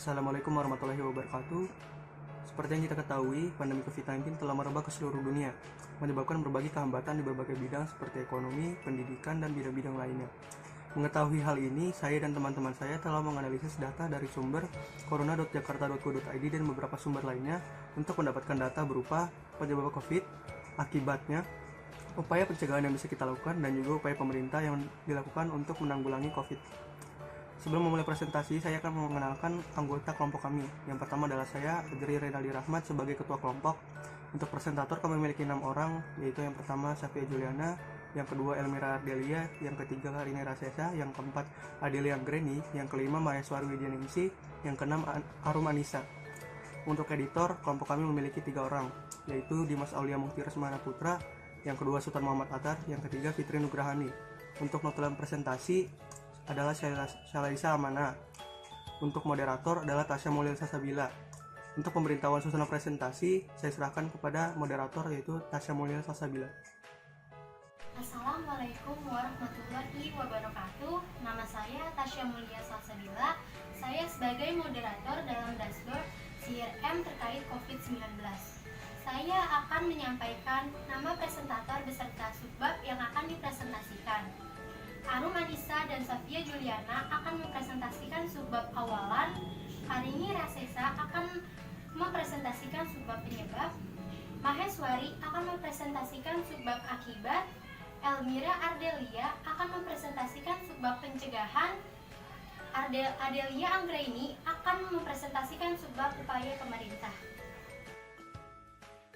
Assalamualaikum warahmatullahi wabarakatuh. Seperti yang kita ketahui, pandemi COVID-19 telah merebak ke seluruh dunia, menyebabkan berbagai kehambatan di berbagai bidang seperti ekonomi, pendidikan, dan bidang-bidang lainnya. Mengetahui hal ini, saya dan teman-teman saya telah menganalisis data dari sumber corona.jakarta.go.id dan beberapa sumber lainnya untuk mendapatkan data berupa penyebab COVID, akibatnya, upaya pencegahan yang bisa kita lakukan, dan juga upaya pemerintah yang dilakukan untuk menanggulangi COVID. Sebelum memulai presentasi, saya akan mengenalkan anggota kelompok kami. Yang pertama adalah saya, Adri Renaldi Rahmat, sebagai ketua kelompok. Untuk presentator kami memiliki 6 orang, yaitu yang pertama Safia Juliana, yang kedua Elmira Ardelia, yang ketiga Karina Rasesa, yang keempat Adelia Anggreni, yang kelima Maheswari Widianingsi, yang keenam Arum Anissa. Untuk editor, kelompok kami memiliki 3 orang, yaitu Dimas Aulia Muhti Resmana Putra, yang kedua Sultan Muhammad Atar, yang ketiga Fitri Nugrahani. Untuk notulen presentasi adalah Syalaisa Amana. Untuk moderator adalah Tasya Mulia Sasabila. Untuk pemberitahuan susunan presentasi, saya serahkan kepada moderator, yaitu Tasya Mulia Sasabila. Assalamualaikum warahmatullahi wabarakatuh. Nama saya Tasya Mulia Sasabila. Saya sebagai moderator dalam dashboard CRM terkait COVID-19. Saya akan menyampaikan nama presentator beserta subbab yang akan dipresentasikan. Arum Anissa dan Safia Juliana akan mempresentasikan subbab awalan. Karini Rasesa akan mempresentasikan subbab penyebab. Maheswari akan mempresentasikan subbab akibat. Elmira Ardelia akan mempresentasikan subbab pencegahan. Adelia Anggreni akan mempresentasikan subbab upaya pemerintah.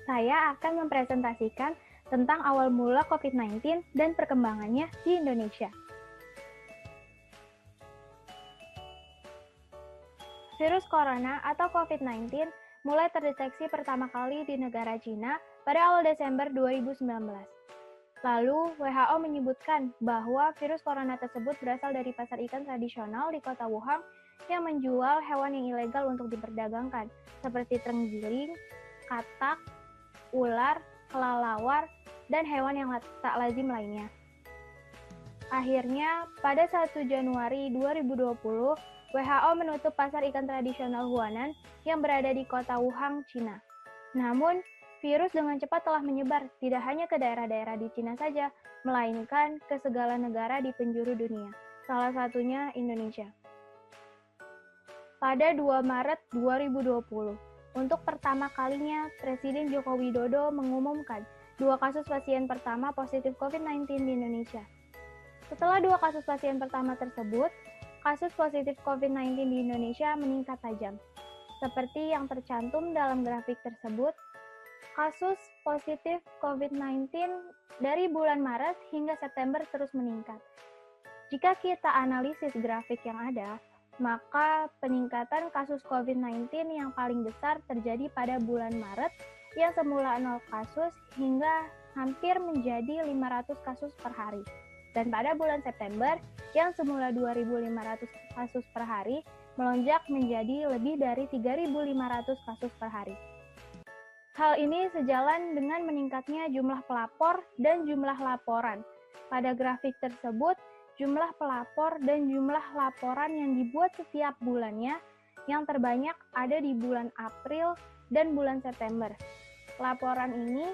Saya akan mempresentasikan tentang awal mula COVID-19 dan perkembangannya di Indonesia. Virus corona atau COVID-19 mulai terdeteksi pertama kali di negara Cina pada awal Desember 2019. Lalu, WHO menyebutkan bahwa virus corona tersebut berasal dari pasar ikan tradisional di kota Wuhan yang menjual hewan yang ilegal untuk diperdagangkan, seperti terenggiling, katak, ular, kelelawar, dan hewan yang tak lazim lainnya. Akhirnya, pada 1 Januari 2020, WHO menutup pasar ikan tradisional Huanan yang berada di kota Wuhan, Cina. Namun, virus dengan cepat telah menyebar tidak hanya ke daerah-daerah di Cina saja, melainkan ke segala negara di penjuru dunia, salah satunya Indonesia. Pada 2 Maret 2020, untuk pertama kalinya, Presiden Joko Widodo mengumumkan 2 kasus pasien pertama positif COVID-19 di Indonesia. Setelah 2 kasus pasien pertama tersebut, kasus positif COVID-19 di Indonesia meningkat tajam. Seperti yang tercantum dalam grafik tersebut, kasus positif COVID-19 dari bulan Maret hingga September terus meningkat. Jika kita analisis grafik yang ada, maka peningkatan kasus COVID-19 yang paling besar terjadi pada bulan Maret yang semula 0 kasus hingga hampir menjadi 500 kasus per hari. Dan pada bulan September yang semula 2.500 kasus per hari melonjak menjadi lebih dari 3.500 kasus per hari. Hal ini sejalan dengan meningkatnya jumlah pelapor dan jumlah laporan. Pada grafik tersebut, jumlah pelapor dan jumlah laporan yang dibuat setiap bulannya yang terbanyak ada di bulan April dan bulan September. Laporan ini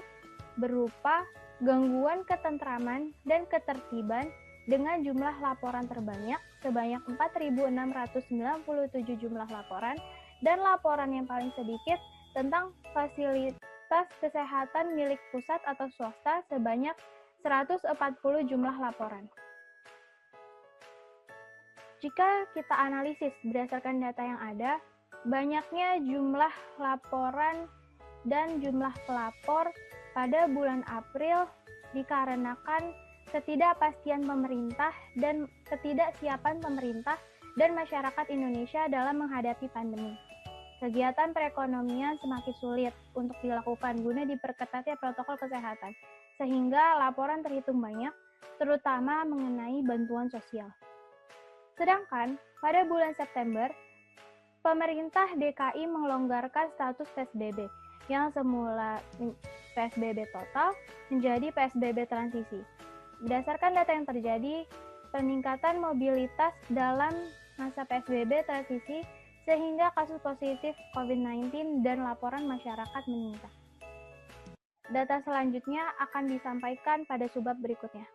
berupa gangguan ketentraman dan ketertiban dengan jumlah laporan terbanyak sebanyak 4.697 jumlah laporan dan laporan yang paling sedikit tentang fasilitas kesehatan milik pusat atau swasta sebanyak 140 jumlah laporan. Jika kita analisis berdasarkan data yang ada, banyaknya jumlah laporan dan jumlah pelapor pada bulan April dikarenakan ketidakpastian pemerintah dan ketidaksiapan pemerintah dan masyarakat Indonesia dalam menghadapi pandemi. Kegiatan perekonomian semakin sulit untuk dilakukan guna diperketatnya protokol kesehatan, sehingga laporan terhitung banyak, terutama mengenai bantuan sosial. Sedangkan pada bulan September, pemerintah DKI melonggarkan status PSBB yang semula PSBB total menjadi PSBB transisi. Berdasarkan data yang terjadi, peningkatan mobilitas dalam masa PSBB transisi sehingga kasus positif COVID-19 dan laporan masyarakat meningkat. Data selanjutnya akan disampaikan pada subbab berikutnya.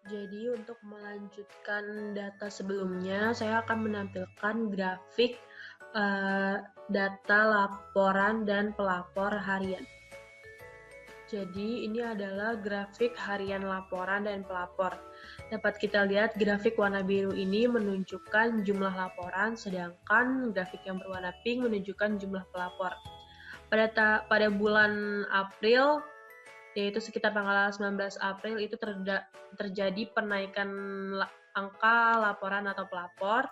Jadi untuk melanjutkan data sebelumnya, saya akan menampilkan grafik data laporan dan pelapor harian. Jadi ini adalah grafik harian laporan dan pelapor. Dapat kita lihat grafik warna biru ini menunjukkan jumlah laporan, sedangkan grafik yang berwarna pink menunjukkan jumlah pelapor. Pada bulan April, yaitu sekitar tanggal 19 April itu terjadi penaikan angka laporan atau pelapor,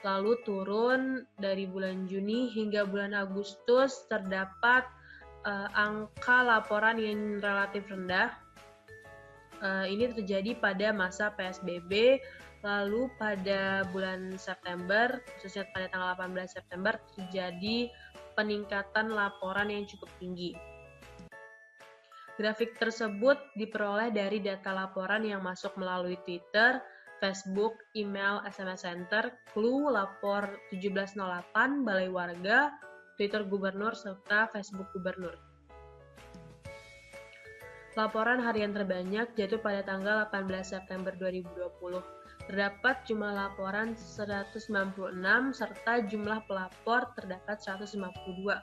lalu turun dari bulan Juni hingga bulan Agustus terdapat angka laporan yang relatif rendah. Ini terjadi pada masa PSBB, lalu pada bulan September, khususnya pada tanggal 18 September, terjadi peningkatan laporan yang cukup tinggi. Grafik tersebut diperoleh dari data laporan yang masuk melalui Twitter, Facebook, email, SMS Center, Clue, Lapor 1708, Balai Warga, Twitter Gubernur, serta Facebook Gubernur. Laporan harian terbanyak jatuh pada tanggal 18 September 2020. Terdapat jumlah laporan 196 serta jumlah pelapor terdapat 152.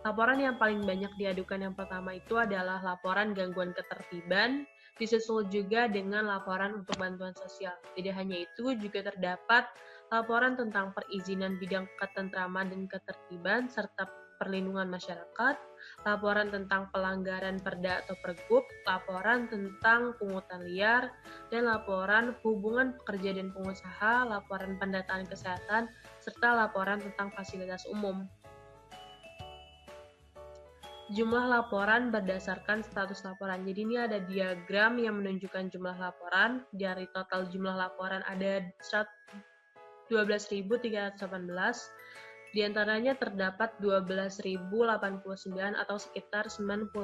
Laporan yang paling banyak diadukan yang pertama itu adalah laporan gangguan ketertiban, disusul juga dengan laporan untuk bantuan sosial. Tidak hanya itu, juga terdapat laporan tentang perizinan bidang ketentraman dan ketertiban, serta perlindungan masyarakat, laporan tentang pelanggaran perda atau pergub, laporan tentang pungutan liar, dan laporan hubungan pekerja dan pengusaha, laporan pendataan kesehatan, serta laporan tentang fasilitas umum. Jumlah laporan berdasarkan status laporan. Jadi ini ada diagram yang menunjukkan jumlah laporan. Dari total jumlah laporan ada 12.318. Di antaranya terdapat 12.089 atau sekitar 98,2%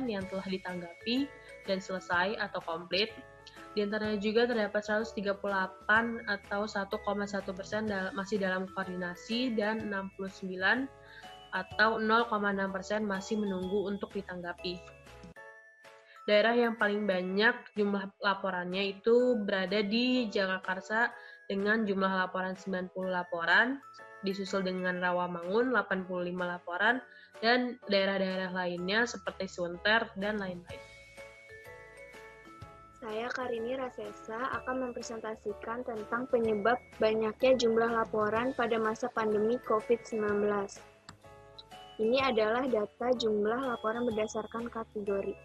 yang telah ditanggapi dan selesai atau komplit. Di antaranya juga terdapat 138 atau 1,1% masih dalam koordinasi dan 69 atau 0,6% masih menunggu untuk ditanggapi. Daerah yang paling banyak jumlah laporannya itu berada di Jagakarsa dengan jumlah laporan 90 laporan, disusul dengan Rawamangun 85 laporan, dan daerah-daerah lainnya seperti Sunter dan lain-lain. Saya Karini Rasesa akan mempresentasikan tentang penyebab banyaknya jumlah laporan pada masa pandemi COVID-19. Ini adalah data jumlah laporan berdasarkan kategori.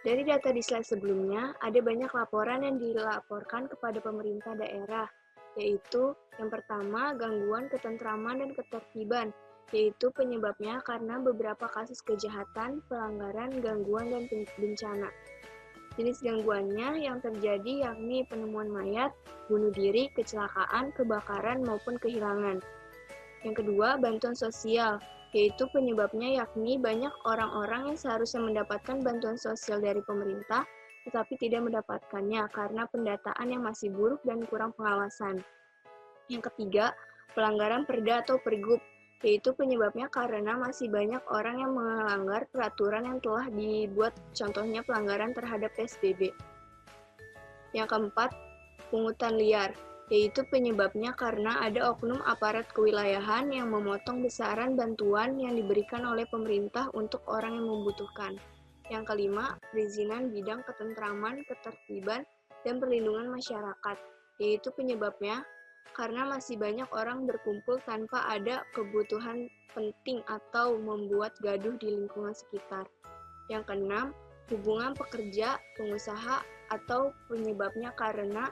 Dari data di slide sebelumnya, ada banyak laporan yang dilaporkan kepada pemerintah daerah, yaitu yang pertama, gangguan ketentraman dan ketertiban, yaitu penyebabnya karena beberapa kasus kejahatan, pelanggaran, gangguan, dan bencana. Jenis gangguannya yang terjadi yakni penemuan mayat, bunuh diri, kecelakaan, kebakaran, maupun kehilangan. Yang kedua, bantuan sosial, yaitu penyebabnya yakni banyak orang-orang yang seharusnya mendapatkan bantuan sosial dari pemerintah, tetapi tidak mendapatkannya karena pendataan yang masih buruk dan kurang pengawasan. Yang ketiga, pelanggaran perda atau pergub, yaitu penyebabnya karena masih banyak orang yang melanggar peraturan yang telah dibuat, contohnya pelanggaran terhadap PSBB. Yang keempat, pungutan liar, yaitu penyebabnya karena ada oknum aparat kewilayahan yang memotong besaran bantuan yang diberikan oleh pemerintah untuk orang yang membutuhkan. Yang kelima, perizinan bidang ketentraman, ketertiban, dan perlindungan masyarakat, yaitu penyebabnya karena masih banyak orang berkumpul tanpa ada kebutuhan penting atau membuat gaduh di lingkungan sekitar. Yang keenam, hubungan pekerja, pengusaha, atau penyebabnya karena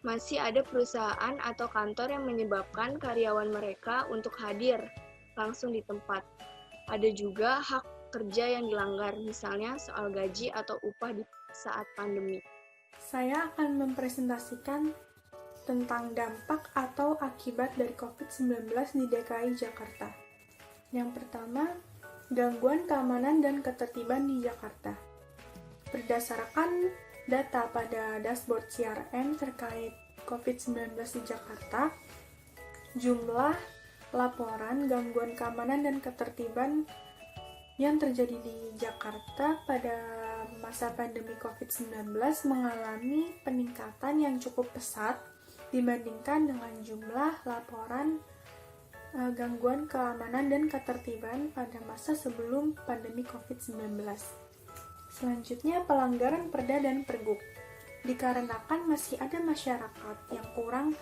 masih ada perusahaan atau kantor yang menyebabkan karyawan mereka untuk hadir langsung di tempat. Ada juga hak kerja yang dilanggar, misalnya soal gaji atau upah di saat pandemi. Saya akan mempresentasikan tentang dampak atau akibat dari COVID-19 di DKI Jakarta. Yang pertama, gangguan keamanan dan ketertiban di Jakarta. Berdasarkan data pada dashboard CRM terkait COVID-19 di Jakarta, jumlah laporan gangguan keamanan dan ketertiban yang terjadi di Jakarta pada masa pandemi COVID-19 mengalami peningkatan yang cukup pesat dibandingkan dengan jumlah laporan gangguan keamanan dan ketertiban pada masa sebelum pandemi COVID-19. Selanjutnya, pelanggaran Perda dan Pergub. Dikarenakan masih ada masyarakat yang kurang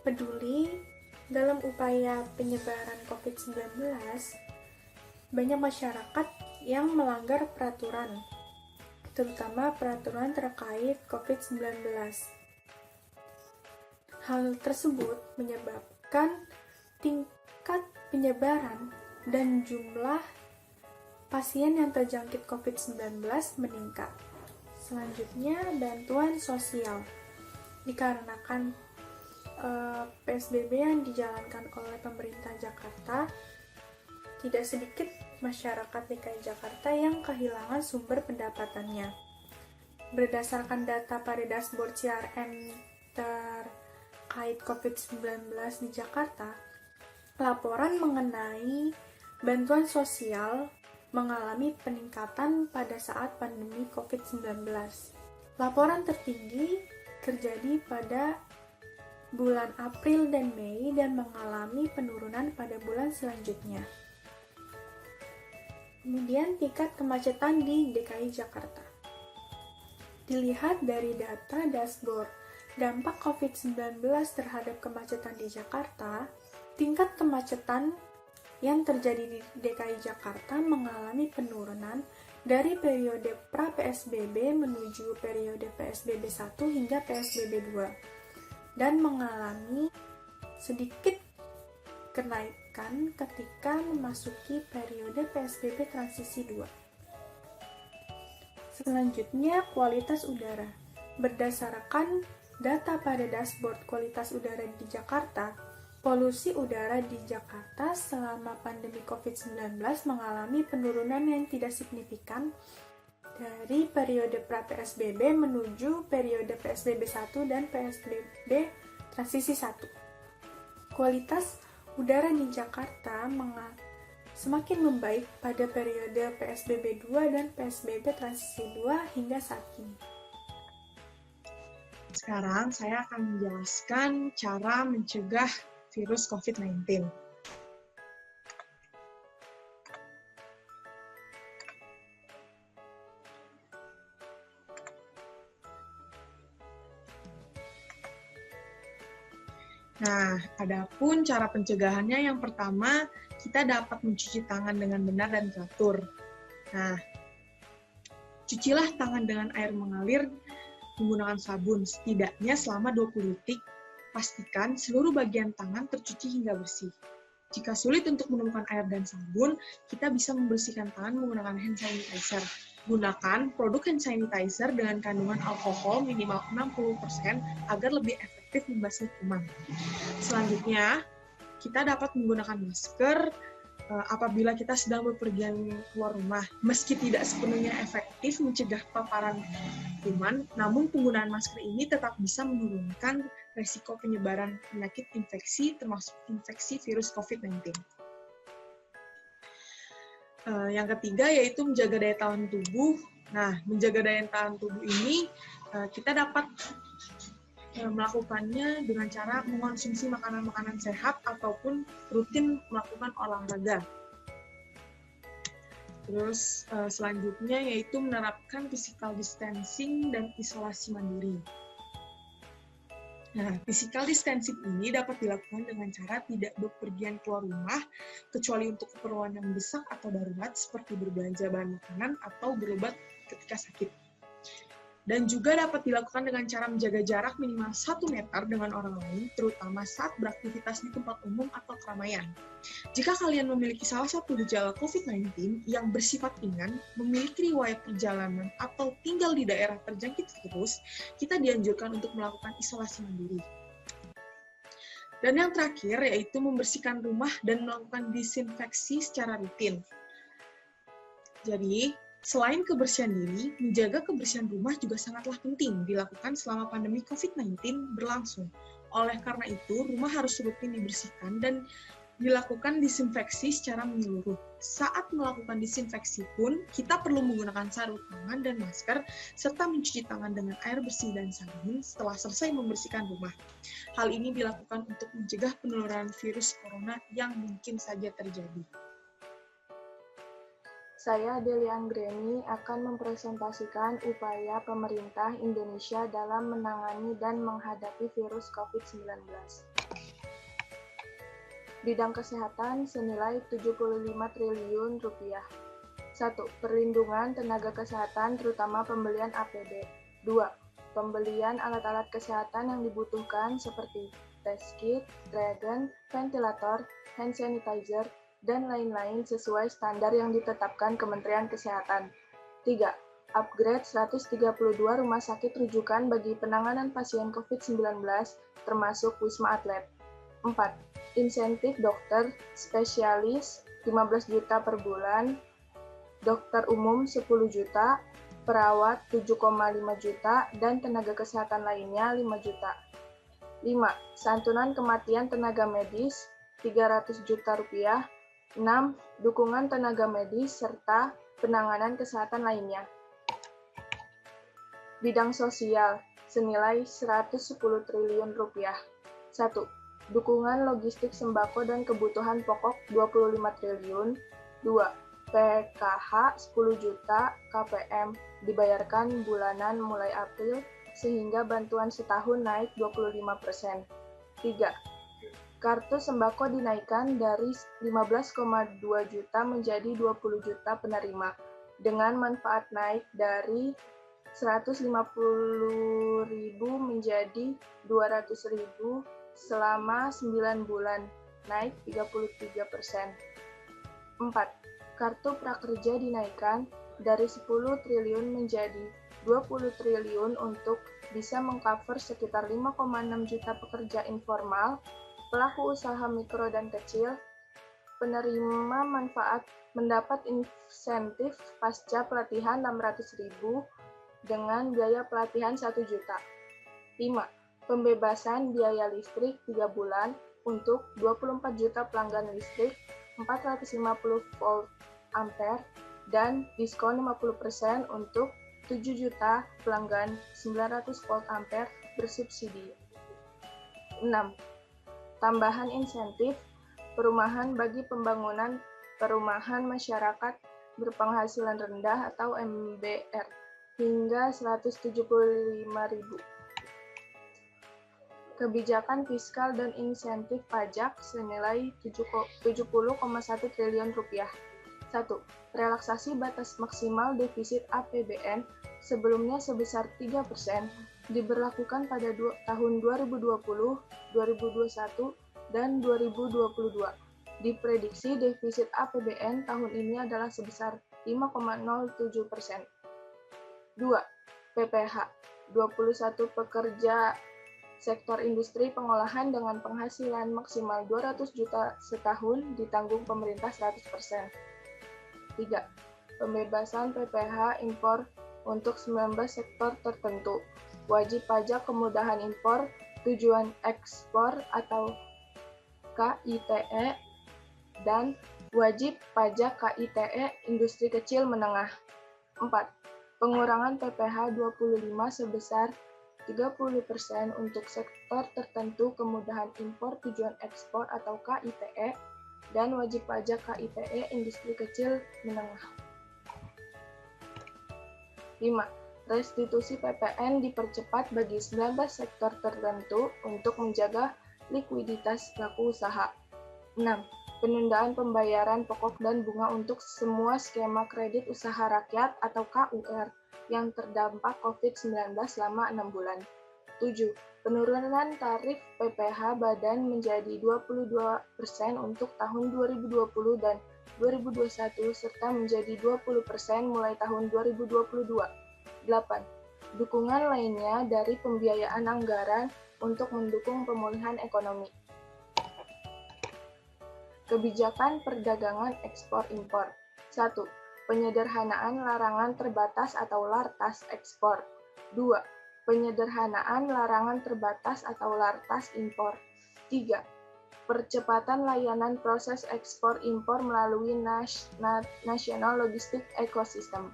peduli dalam upaya penyebaran COVID-19, banyak masyarakat yang melanggar peraturan, terutama peraturan terkait COVID-19. Hal tersebut menyebabkan tingkat penyebaran dan jumlah pasien yang terjangkit COVID-19 meningkat. Selanjutnya, bantuan sosial. Dikarenakan PSBB yang dijalankan oleh pemerintah Jakarta, tidak sedikit masyarakat DKI Jakarta yang kehilangan sumber pendapatannya. Berdasarkan data pada dashboard CRM terkait COVID-19 di Jakarta, laporan mengenai bantuan sosial mengalami peningkatan pada saat pandemi COVID-19. Laporan tertinggi terjadi pada bulan April dan Mei dan mengalami penurunan pada bulan selanjutnya. Kemudian tingkat kemacetan di DKI Jakarta. Dilihat dari data dashboard dampak COVID-19 terhadap kemacetan di Jakarta, tingkat kemacetan yang terjadi di DKI Jakarta mengalami penurunan dari periode pra-PSBB menuju periode PSBB 1 hingga PSBB 2 dan mengalami sedikit kenaikan ketika memasuki periode PSBB transisi 2. Selanjutnya, kualitas udara. Berdasarkan data pada dashboard kualitas udara di Jakarta, polusi udara di Jakarta selama pandemi COVID-19 mengalami penurunan yang tidak signifikan dari periode pra-PSBB menuju periode PSBB 1 dan PSBB transisi 1. Kualitas udara di Jakarta semakin membaik pada periode PSBB 2 dan PSBB transisi 2 hingga saat ini. Sekarang saya akan menjelaskan cara mencegah virus COVID-19. Nah, adapun cara pencegahannya yang pertama, kita dapat mencuci tangan dengan benar dan teratur. Nah, cucilah tangan dengan air mengalir menggunakan sabun setidaknya selama 20 detik. Pastikan seluruh bagian tangan tercuci hingga bersih. Jika sulit untuk menemukan air dan sabun, kita bisa membersihkan tangan menggunakan hand sanitizer. Gunakan produk hand sanitizer dengan kandungan alkohol minimal 60% agar lebih efektif membasmi kuman. Selanjutnya, kita dapat menggunakan masker apabila kita sedang bepergian keluar rumah. Meski tidak sepenuhnya efektif mencegah paparan kuman, namun penggunaan masker ini tetap bisa menurunkan resiko penyebaran penyakit infeksi, termasuk infeksi virus COVID-19. Yang ketiga yaitu menjaga daya tahan tubuh. Nah, menjaga daya tahan tubuh ini kita dapat melakukannya dengan cara mengonsumsi makanan-makanan sehat ataupun rutin melakukan olahraga. Terus selanjutnya yaitu menerapkan physical distancing dan isolasi mandiri. Nah, physical distancing ini dapat dilakukan dengan cara tidak bepergian keluar rumah, kecuali untuk keperluan yang mendesak atau darurat seperti berbelanja bahan makanan atau berobat ketika sakit. Dan juga dapat dilakukan dengan cara menjaga jarak minimal 1 meter dengan orang lain, terutama saat beraktivitas di tempat umum atau keramaian. Jika kalian memiliki salah satu gejala COVID-19 yang bersifat ringan, memiliki riwayat perjalanan, atau tinggal di daerah terjangkit virus, kita dianjurkan untuk melakukan isolasi mandiri. Dan yang terakhir yaitu membersihkan rumah dan melakukan disinfeksi secara rutin. Jadi, Selain kebersihan diri, menjaga kebersihan rumah juga sangatlah penting dilakukan selama pandemi COVID-19 berlangsung. Oleh karena itu, rumah harus rutin dibersihkan dan dilakukan disinfeksi secara menyeluruh. Saat melakukan disinfeksi pun, kita perlu menggunakan sarung tangan dan masker, serta mencuci tangan dengan air bersih dan sabun setelah selesai membersihkan rumah. Hal ini dilakukan untuk mencegah penularan virus corona yang mungkin saja terjadi. Saya, Deli Anggreni, akan mempresentasikan upaya pemerintah Indonesia dalam menangani dan menghadapi virus COVID-19. Bidang kesehatan senilai 75 triliun rupiah. 1. Perlindungan tenaga kesehatan terutama pembelian APD. 2. Pembelian alat-alat kesehatan yang dibutuhkan seperti test kit, reagen, ventilator, hand sanitizer, dan lain-lain sesuai standar yang ditetapkan Kementerian Kesehatan. 3. Upgrade 132 rumah sakit rujukan bagi penanganan pasien COVID-19 termasuk Wisma Atlet. 4. Insentif dokter spesialis 15 juta per bulan, dokter umum 10 juta, perawat 7,5 juta, dan tenaga kesehatan lainnya 5 juta. 5. Santunan kematian tenaga medis 300 juta rupiah. 6. Dukungan tenaga medis serta penanganan kesehatan lainnya. Bidang sosial senilai 110 triliun rupiah. 1. Dukungan logistik sembako dan kebutuhan pokok 25 triliun. 2. PKH 10 juta KPM dibayarkan bulanan mulai April sehingga bantuan setahun naik 25%. 3. Kartu sembako dinaikkan dari 15,2 juta menjadi 20 juta penerima dengan manfaat naik dari 150.000 menjadi 200.000 selama 9 bulan, naik 33%. 4. Kartu prakerja dinaikkan dari 10 triliun menjadi 20 triliun untuk bisa mengcover sekitar 5,6 juta pekerja informal, pelaku usaha mikro dan kecil. Penerima manfaat mendapat insentif pasca pelatihan 600.000 dengan biaya pelatihan 1 juta. 5. Pembebasan biaya listrik 3 bulan untuk 24 juta pelanggan listrik 450 volt ampere dan diskon 50% untuk 7 juta pelanggan 900 volt ampere bersubsidi. 6. Tambahan insentif perumahan bagi pembangunan perumahan masyarakat berpenghasilan rendah atau MBR hingga 175.000. Kebijakan fiskal dan insentif pajak senilai 70,1 triliun rupiah. 1. Relaksasi batas maksimal defisit APBN sebelumnya sebesar 3% diberlakukan pada tahun 2020, 2021, dan 2022. Diprediksi defisit APBN tahun ini adalah sebesar 5,07%. 2. PPH 21 pekerja sektor industri pengolahan dengan penghasilan maksimal 200 juta setahun ditanggung pemerintah 100%. 3. Pembebasan PPH impor untuk 19 sektor tertentu. Wajib pajak kemudahan impor tujuan ekspor atau KITE dan wajib pajak KITE industri kecil menengah. 4. Pengurangan PPH 25 sebesar 30% untuk sektor tertentu kemudahan impor tujuan ekspor atau KITE dan wajib pajak KITE industri kecil menengah. 5. Restitusi PPN dipercepat bagi 19 sektor tertentu untuk menjaga likuiditas pelaku usaha. 6. Penundaan pembayaran pokok dan bunga untuk semua skema kredit usaha rakyat atau KUR yang terdampak COVID-19 selama 6 bulan. 7. Penurunan tarif PPH badan menjadi 22% untuk tahun 2020 dan 2021 serta menjadi 20% mulai tahun 2022. 8. Dukungan lainnya dari pembiayaan anggaran untuk mendukung pemulihan ekonomi. Kebijakan perdagangan ekspor-impor. 1. Penyederhanaan larangan terbatas atau lartas ekspor. 2. Penyederhanaan larangan terbatas atau lartas impor. 3. Percepatan layanan proses ekspor-impor melalui National Logistic Ecosystem.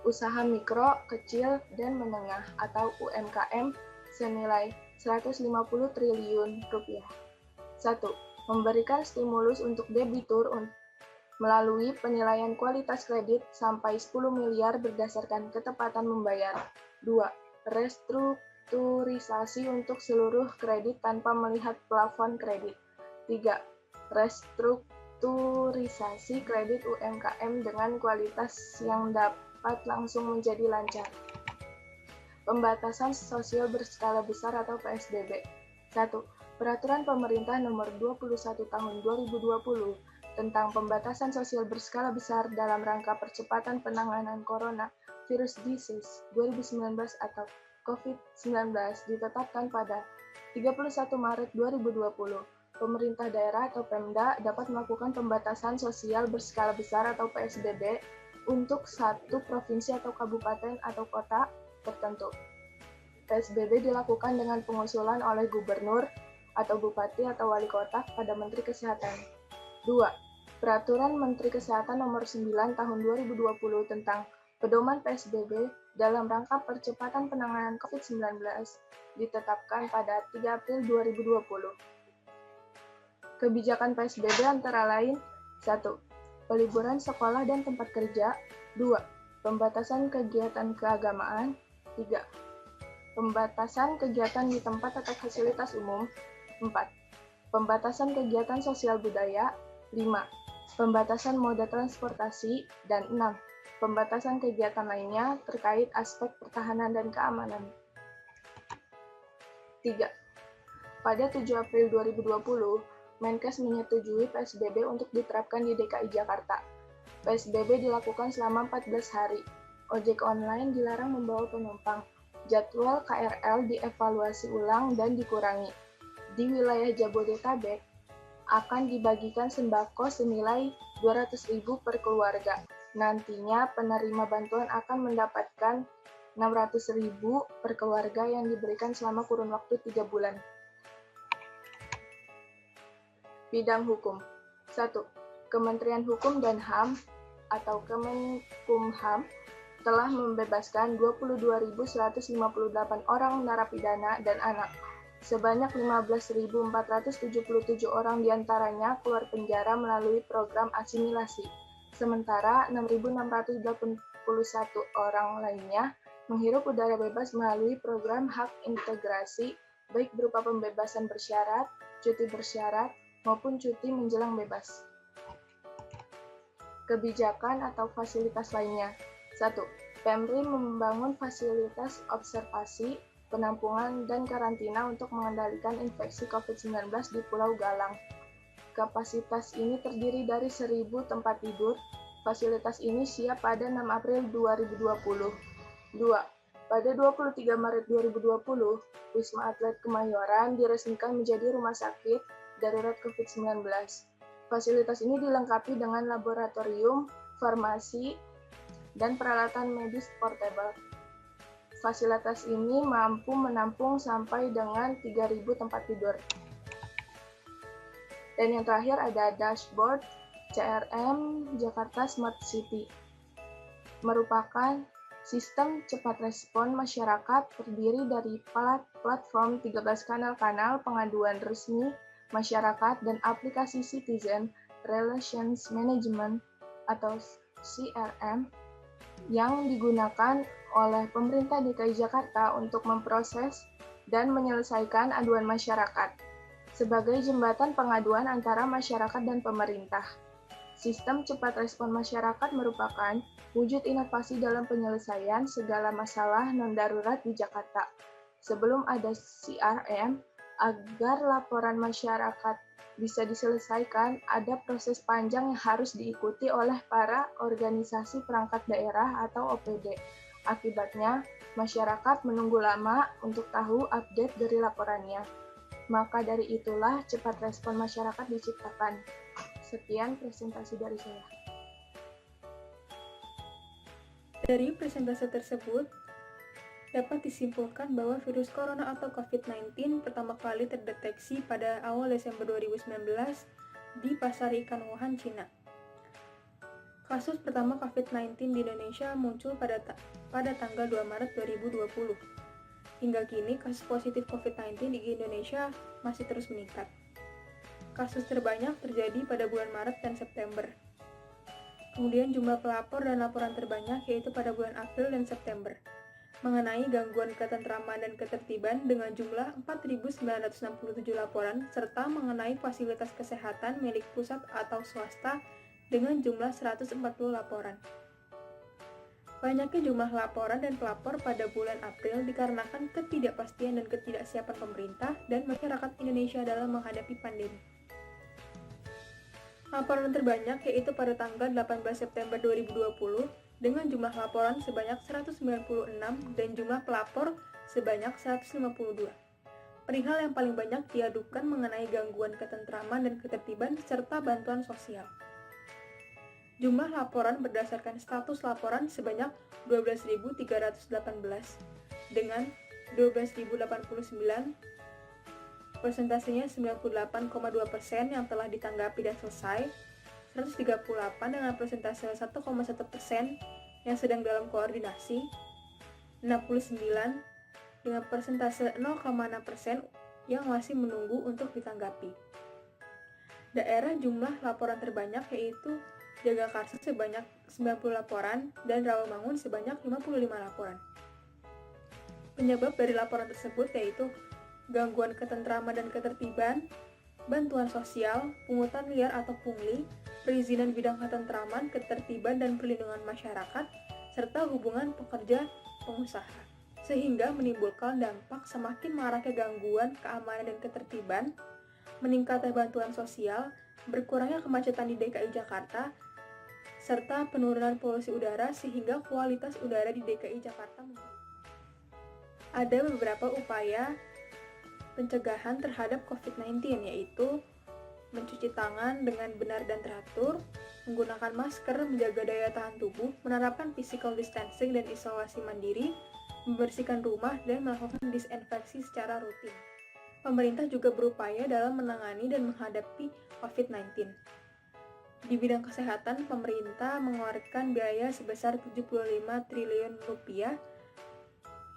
Usaha mikro, kecil, dan menengah atau UMKM senilai 150 triliun rupiah. 1. Memberikan stimulus untuk debitur melalui penilaian kualitas kredit sampai 10 miliar berdasarkan ketepatan membayar. 2. Restrukturisasi untuk seluruh kredit tanpa melihat plafon kredit. 3. Restrukturisasi kredit UMKM dengan kualitas yang dapat langsung menjadi lancar. Pembatasan sosial berskala besar atau PSBB. 1. Peraturan Pemerintah Nomor 21 Tahun 2020 tentang pembatasan sosial berskala besar dalam rangka percepatan penanganan Coronavirus Disease 2019 atau COVID-19 ditetapkan pada 31 Maret 2020. Pemerintah daerah atau Pemda dapat melakukan pembatasan sosial berskala besar atau PSBB untuk satu provinsi atau kabupaten atau kota tertentu. PSBB dilakukan dengan pengusulan oleh gubernur atau bupati atau wali kota kepada Menteri Kesehatan. 2. Peraturan Menteri Kesehatan Nomor 9 Tahun 2020 tentang pedoman PSBB dalam rangka percepatan penanganan COVID-19 ditetapkan pada 3 April 2020. Kebijakan PSBB antara lain: 1. Peliburan sekolah dan tempat kerja. 2. Pembatasan kegiatan keagamaan. 3. Pembatasan kegiatan di tempat atau fasilitas umum. 4. Pembatasan kegiatan sosial budaya. 5. Pembatasan moda transportasi. Dan 6. Pembatasan kegiatan lainnya terkait aspek pertahanan dan keamanan. 3. Pada 7 April 2020, Menkes menyetujui PSBB untuk diterapkan di DKI Jakarta. PSBB dilakukan selama 14 hari. Ojek online dilarang membawa penumpang. Jadwal KRL dievaluasi ulang dan dikurangi. Di wilayah Jabodetabek akan dibagikan sembako senilai 200.000 per keluarga. Nantinya penerima bantuan akan mendapatkan 600.000 per keluarga yang diberikan selama kurun waktu 3 bulan. Bidang hukum. 1. Kementerian Hukum dan HAM atau Kemenkumham telah membebaskan 22.158 orang narapidana dan anak. Sebanyak 15.477 orang diantaranya keluar penjara melalui program asimilasi. Sementara 6.681 orang lainnya menghirup udara bebas melalui program hak integrasi, baik berupa pembebasan bersyarat, cuti bersyarat, maupun cuti menjelang bebas. Kebijakan atau fasilitas lainnya. 1. Pemri membangun fasilitas observasi, penampungan, dan karantina untuk mengendalikan infeksi COVID-19 di Pulau Galang. Kapasitas ini terdiri dari 1.000 tempat tidur. Fasilitas ini siap pada 6 April 2020. 2. Pada 23 Maret 2020, Wisma Atlet Kemayoran diresmikan menjadi rumah sakit darurat COVID-19. Fasilitas ini dilengkapi dengan laboratorium, farmasi, dan peralatan medis portable. Fasilitas ini mampu menampung sampai dengan 3.000 tempat tidur. Dan yang terakhir ada dashboard CRM Jakarta Smart City. Merupakan sistem cepat respon masyarakat terdiri dari platform 13 kanal-kanal pengaduan resmi masyarakat dan aplikasi Citizen Relations Management atau CRM yang digunakan oleh pemerintah DKI Jakarta untuk memproses dan menyelesaikan aduan masyarakat sebagai jembatan pengaduan antara masyarakat dan pemerintah. Sistem cepat respon masyarakat merupakan wujud inovasi dalam penyelesaian segala masalah non-darurat di Jakarta. Sebelum ada CRM, agar laporan masyarakat bisa diselesaikan, ada proses panjang yang harus diikuti oleh para organisasi perangkat daerah atau OPD. Akibatnya, masyarakat menunggu lama untuk tahu update dari laporannya. Maka dari itulah cepat respon masyarakat diciptakan. Sekian presentasi dari saya. Dari presentasi tersebut, dapat disimpulkan bahwa virus corona atau COVID-19 pertama kali terdeteksi pada awal Desember 2019 di pasar ikan Wuhan, Cina. Kasus pertama COVID-19 di Indonesia muncul pada tanggal 2 Maret 2020. Hingga kini, kasus positif COVID-19 di Indonesia masih terus meningkat. Kasus terbanyak terjadi pada bulan Maret dan September. Kemudian jumlah pelapor dan laporan terbanyak yaitu pada bulan April dan September. Mengenai gangguan ketentraman dan ketertiban dengan jumlah 4.967 laporan, serta mengenai fasilitas kesehatan milik pusat atau swasta dengan jumlah 140 laporan. Banyaknya jumlah laporan dan pelapor pada bulan April dikarenakan ketidakpastian dan ketidaksiapan pemerintah dan masyarakat Indonesia dalam menghadapi pandemi. Laporan terbanyak yaitu pada tanggal 18 September 2020 dengan jumlah laporan sebanyak 196 dan jumlah pelapor sebanyak 152. Perihal yang paling banyak diadukan mengenai gangguan ketentraman dan ketertiban serta bantuan sosial. Jumlah laporan berdasarkan status laporan sebanyak 12.318 dengan 12.089, persentasenya 98,2% yang telah ditanggapi dan selesai, 138 dengan persentase 1,1% yang sedang dalam koordinasi, 69 dengan persentase 0,6% yang masih menunggu untuk ditanggapi. Daerah jumlah laporan terbanyak yaitu Jagakarsa sebanyak 90 laporan dan Rawamangun sebanyak 55 laporan. Penyebab dari laporan tersebut yaitu gangguan ketentraman dan ketertiban, bantuan sosial, pungutan liar atau pungli, perizinan bidang ketentraman, ketertiban dan perlindungan masyarakat, serta hubungan pekerja-pengusaha, sehingga menimbulkan dampak semakin maraknya gangguan keamanan dan ketertiban, meningkatnya bantuan sosial, berkurangnya kemacetan di DKI Jakarta, serta penurunan polusi udara sehingga kualitas udara di DKI Jakarta membaik. Ada beberapa upaya pencegahan terhadap COVID-19 yaitu mencuci tangan dengan benar dan teratur, menggunakan masker, menjaga daya tahan tubuh, menerapkan physical distancing dan isolasi mandiri, membersihkan rumah, dan melakukan disinfeksi secara rutin. Pemerintah juga berupaya dalam menangani dan menghadapi COVID-19. Di bidang kesehatan, pemerintah mengeluarkan biaya sebesar 75 triliun rupiah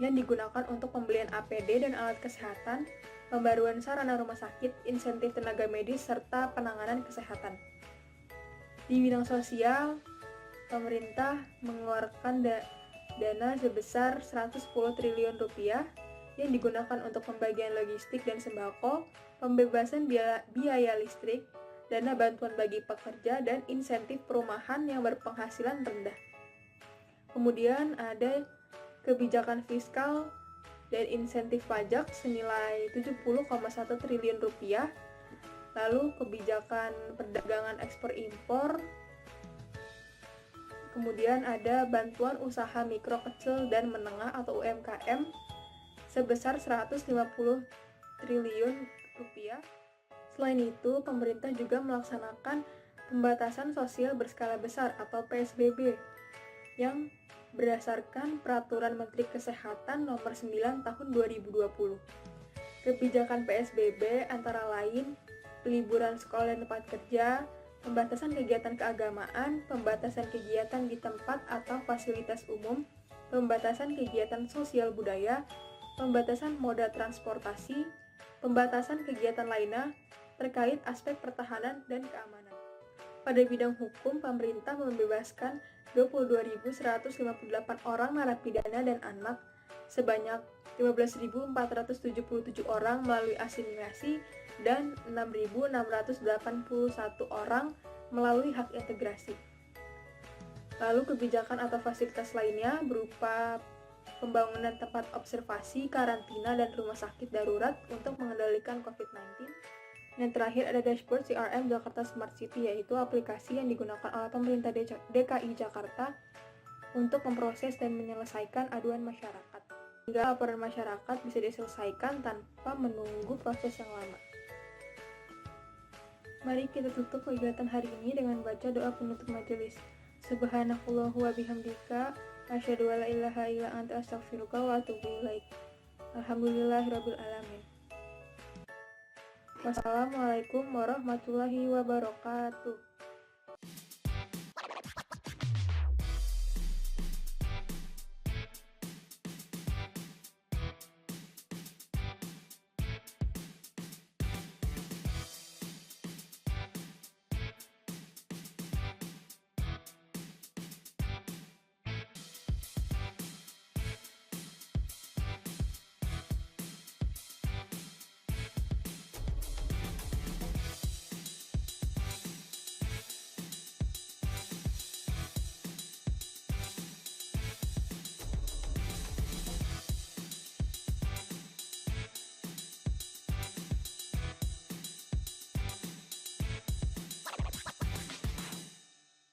yang digunakan untuk pembelian APD dan alat kesehatan, pembaruan sarana rumah sakit, insentif tenaga medis, serta penanganan kesehatan. Di bidang sosial, pemerintah mengeluarkan dana sebesar 110 triliun rupiah yang digunakan untuk pembagian logistik dan sembako, pembebasan biaya listrik, dana bantuan bagi pekerja, dan insentif perumahan yang berpenghasilan rendah. Kemudian ada kebijakan fiskal dan insentif pajak senilai 70,1 triliun rupiah, lalu kebijakan perdagangan ekspor-impor, kemudian ada bantuan usaha mikro kecil dan menengah atau UMKM sebesar 150 triliun rupiah. Selain itu, pemerintah juga melaksanakan pembatasan sosial berskala besar atau PSBB yang berdasarkan Peraturan Menteri Kesehatan Nomor 9 Tahun 2020. Kebijakan PSBB antara lain peliburan sekolah dan tempat kerja, pembatasan kegiatan keagamaan, pembatasan kegiatan di tempat atau fasilitas umum, pembatasan kegiatan sosial budaya, pembatasan moda transportasi, pembatasan kegiatan lainnya terkait aspek pertahanan dan keamanan. Pada bidang hukum, pemerintah membebaskan 22.158 orang narapidana dan anak, sebanyak 15.477 orang melalui asimilasi, dan 6.681 orang melalui hak integrasi. Lalu kebijakan atau fasilitas lainnya berupa pembangunan tempat observasi, karantina, dan rumah sakit darurat untuk mengendalikan COVID-19. Yang terakhir ada dashboard CRM Jakarta Smart City, yaitu aplikasi yang digunakan oleh pemerintah DKI Jakarta untuk memproses dan menyelesaikan aduan masyarakat, hingga laporan masyarakat bisa diselesaikan tanpa menunggu proses yang lama. Mari kita tutup kegiatan hari ini dengan baca doa penutup majelis. Subhanallahu wa bihamdika, asyhadu an la ilaha illa anta astaghfiruka wa atubu ilaik. Alhamdulillahirabbil alamin. Wassalamualaikum warahmatullahi wabarakatuh.